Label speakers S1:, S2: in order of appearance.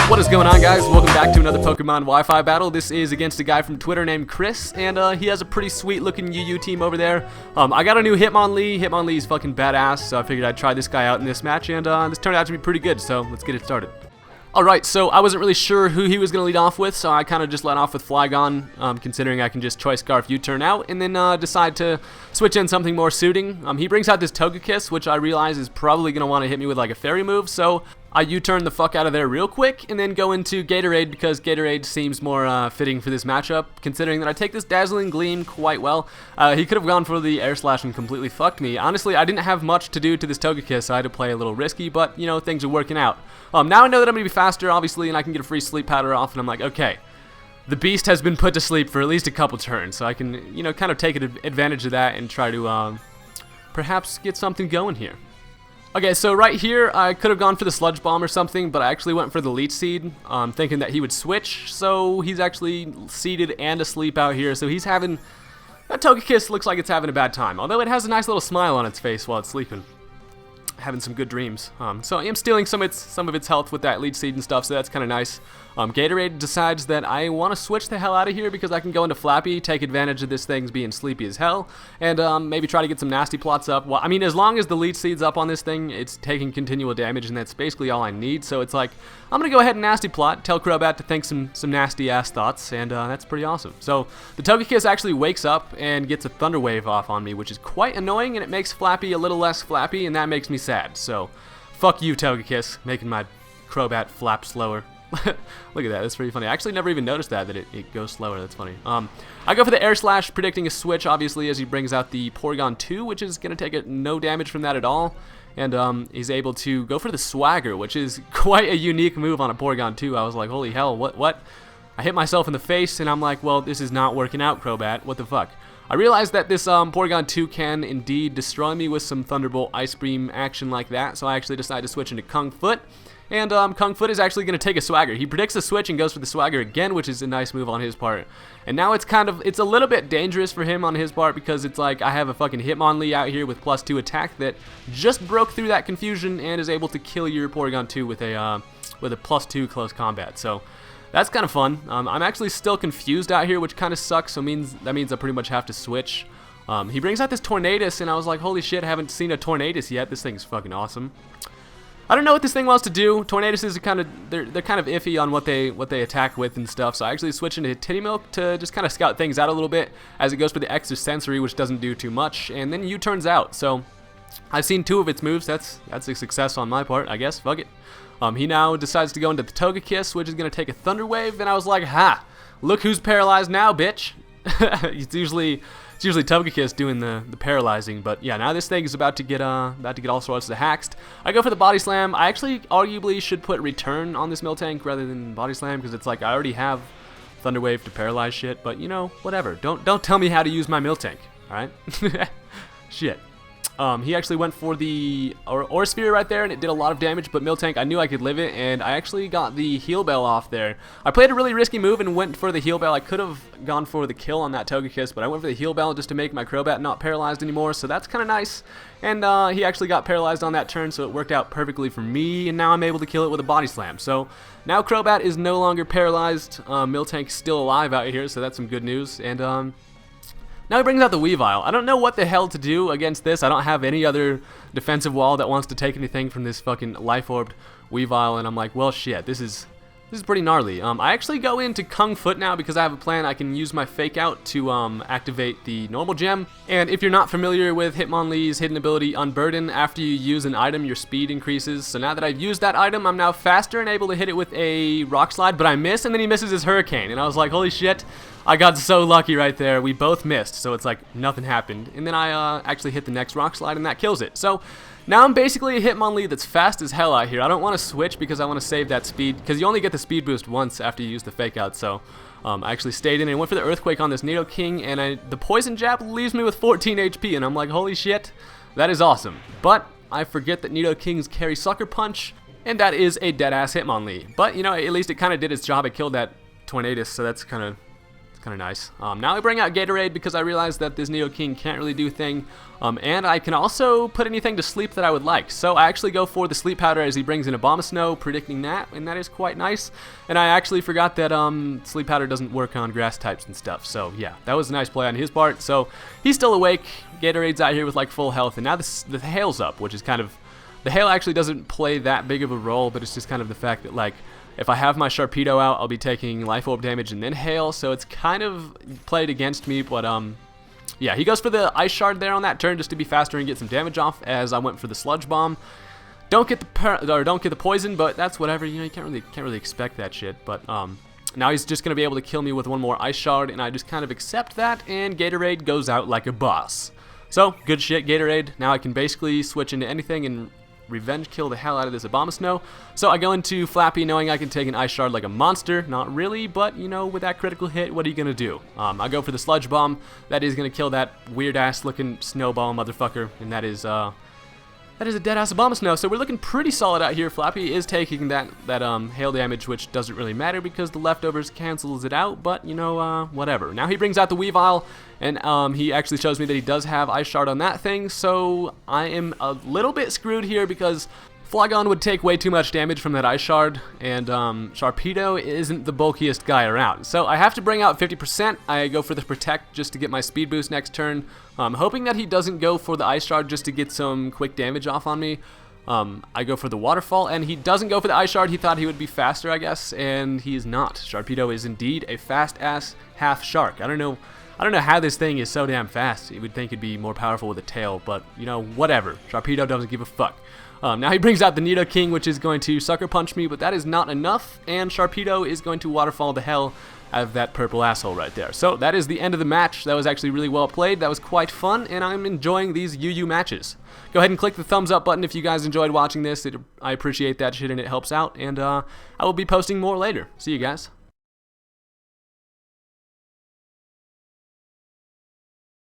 S1: What is going on, guys? Welcome back to another Pokemon Wi-Fi battle. This is against a guy from Twitter named Chris, and he has a pretty sweet looking UU team over there. I got a new Hitmonlee. Hitmonlee's fucking badass, so I figured I'd try this guy out in this match, and this turned out to be pretty good, so let's get it started. Alright, so I wasn't really sure who he was going to lead off with, so I kind of just let off with Flygon, considering I can just Choice Scarf U-turn out, and then decide to switch in something more suiting. He brings out this Togekiss, which I realize is probably going to want to hit me with like a fairy move, so I U-turn the fuck out of there real quick, and then go into Gatorade, because Gatorade seems more fitting for this matchup, considering that I take this Dazzling Gleam quite well. He could have gone for the Air Slash and completely fucked me. Honestly, I didn't have much to do to this Togekiss, so I had to play a little risky, but, you know, things are working out. Now I know that I'm going to be faster, obviously, and I can get a free sleep powder off, and I'm like, okay, the beast has been put to sleep for at least a couple turns, so I can, you know, kind of take advantage of that and try to perhaps get something going here. Okay, so right here, I could have gone for the Sludge Bomb or something, but I actually went for the Leech Seed, thinking that he would switch, so he's actually seated and asleep out here, so he's having... That Togekiss looks like it's having a bad time, although it has a nice little smile on its face while it's sleeping. Having some good dreams. So I am stealing some of its health with that Leech Seed and stuff, so that's kind of nice. Gatorade decides that I want to switch the hell out of here because I can go into Flappy, take advantage of this thing's being sleepy as hell, and maybe try to get some nasty plots up. Well, I mean, as long as the Leech Seed's up on this thing, it's taking continual damage, and that's basically all I need. So it's like, I'm going to go ahead and nasty plot, tell Crobat to think some nasty ass thoughts, and that's pretty awesome. So the Togekiss actually wakes up and gets a Thunder Wave off on me, which is quite annoying, and it makes Flappy a little less flappy, and that makes me sad. So fuck you, Togekiss, making my Crobat flap slower. Look at that, that's pretty funny. I actually never even noticed that it goes slower. That's funny. I go for the Air Slash, predicting a switch, obviously, as he brings out the Porygon 2, which is going to take no damage from that at all. And he's able to go for the Swagger, which is quite a unique move on a Porygon 2. I was like, holy hell, what? I hit myself in the face, and I'm like, well, this is not working out, Crobat. What the fuck? I realized that this Porygon 2 can indeed destroy me with some Thunderbolt Ice Beam action like that, so I actually decided to switch into Kung Foot. And Kung Foot is actually going to take a Swagger. He predicts a switch and goes for the Swagger again, which is a nice move on his part. And now it's a little bit dangerous for him on his part because it's like I have a fucking Hitmonlee out here with +2 attack that just broke through that confusion and is able to kill your Porygon 2 with a +2 close combat. So that's kind of fun. I'm actually still confused out here, which kind of sucks. So that means I pretty much have to switch. He brings out this Tornadus, and I was like, holy shit, I haven't seen a Tornadus yet. This thing's fucking awesome. I don't know what this thing wants to do. Tornaduses are kind of they're kind of iffy on what they attack with and stuff. So I actually switch into Titty Milk to just kind of scout things out a little bit as it goes for the Extra Sensory, which doesn't do too much, and then U-turns out. So I've seen 2 of its moves. That's a success on my part, I guess. Fuck it. He now decides to go into the Togekiss, which is going to take a Thunder Wave, and I was like, ha! Look who's paralyzed now, bitch! It's usually Togekiss doing the paralyzing, but yeah, now this thing is about to get all sorts of haxed. I go for the Body Slam. I actually arguably should put Return on this Miltank rather than Body Slam, because it's like I already have Thunder Wave to paralyze shit, but you know, whatever. Don't tell me how to use my Miltank, alright? Shit. He actually went for the Aura Sphere right there, and it did a lot of damage, but Miltank, I knew I could live it, and I actually got the Heal Bell off there. I played a really risky move and went for the Heal Bell. I could have gone for the kill on that Togekiss, but I went for the Heal Bell just to make my Crobat not paralyzed anymore, so that's kind of nice. And he actually got paralyzed on that turn, so it worked out perfectly for me, and now I'm able to kill it with a Body Slam. So now Crobat is no longer paralyzed. Miltank's still alive out here, so that's some good news. And now he brings out the Weavile. I don't know what the hell to do against this. I don't have any other defensive wall that wants to take anything from this fucking Life-Orbed Weavile, and I'm like, well, shit, this is pretty gnarly. I actually go into Kung Foot now because I have a plan. I can use my Fake Out to activate the normal gem. And if you're not familiar with Hitmonlee's hidden ability Unburden, after you use an item, your speed increases. So now that I've used that item, I'm now faster and able to hit it with a Rock Slide, but I miss, and then he misses his Hurricane. And I was like, holy shit, I got so lucky right there. We both missed, so it's like nothing happened. And then I actually hit the next Rock Slide, and that kills it. So now I'm basically a Hitmonlee that's fast as hell out here. I don't want to switch because I want to save that speed, because you only get the speed boost once after you use the Fake Out. So I actually stayed in and went for the Earthquake on this Nidoking, and the Poison Jab leaves me with 14 HP, and I'm like, holy shit, that is awesome. But I forget that Nidokings carry Sucker Punch, and that is a dead-ass Hitmonlee. But, you know, at least it kind of did its job. It killed that Tornadus, so that's kind of kind of nice. Now I bring out Gatorade because I realized that this Neo King can't really do a thing, and I can also put anything to sleep that I would like. So I actually go for the sleep powder as he brings in Abomasnow, predicting that, and that is quite nice. And I actually forgot that sleep powder doesn't work on grass types and stuff. So yeah, that was a nice play on his part. So he's still awake. Gatorade's out here with like full health, and now the hail's up, which is kind of, the hail actually doesn't play that big of a role, but it's just kind of the fact that like, if I have my Sharpedo out, I'll be taking Life Orb damage and then Hail, so it's kind of played against me, but yeah, he goes for the Ice Shard there on that turn just to be faster and get some damage off, as I went for the Sludge Bomb. Don't get the poison, but that's whatever, you know, you can't really expect that shit, but now he's just gonna be able to kill me with one more Ice Shard, and I just kind of accept that, and Gatorade goes out like a boss. So, good shit, Gatorade. Now I can basically switch into anything and revenge kill the hell out of this Abomasnow. So I go into Flappy knowing I can take an Ice Shard like a monster. Not really, but you know, with that critical hit, what are you gonna do? I go for the Sludge Bomb. That is gonna kill that weird ass looking snowball motherfucker, and that is a dead ass Abomasnow. So we're looking pretty solid out here. Flappy is taking that hail damage, which doesn't really matter because the leftovers cancels it out, but you know, whatever. Now he brings out the Weavile, and he actually shows me that he does have Ice Shard on that thing, so I am a little bit screwed here because Flygon would take way too much damage from that Ice Shard, and Sharpedo isn't the bulkiest guy around. So I have to bring out 50%. I go for the Protect just to get my speed boost next turn, hoping that he doesn't go for the Ice Shard just to get some quick damage off on me. I go for the Waterfall, and he doesn't go for the Ice Shard. He thought he would be faster, I guess, and he is not. Sharpedo is indeed a fast-ass half shark. I don't know how this thing is so damn fast. You would think it'd be more powerful with a tail, but, you know, whatever. Sharpedo doesn't give a fuck. Now he brings out the Nido King, which is going to Sucker Punch me, but that is not enough, and Sharpedo is going to Waterfall the hell out of that purple asshole right there. So that is the end of the match. That was actually really well played. That was quite fun, and I'm enjoying these UU matches. Go ahead and click the thumbs up button if you guys enjoyed watching this. I appreciate that shit, and it helps out, and I will be posting more later. See you guys.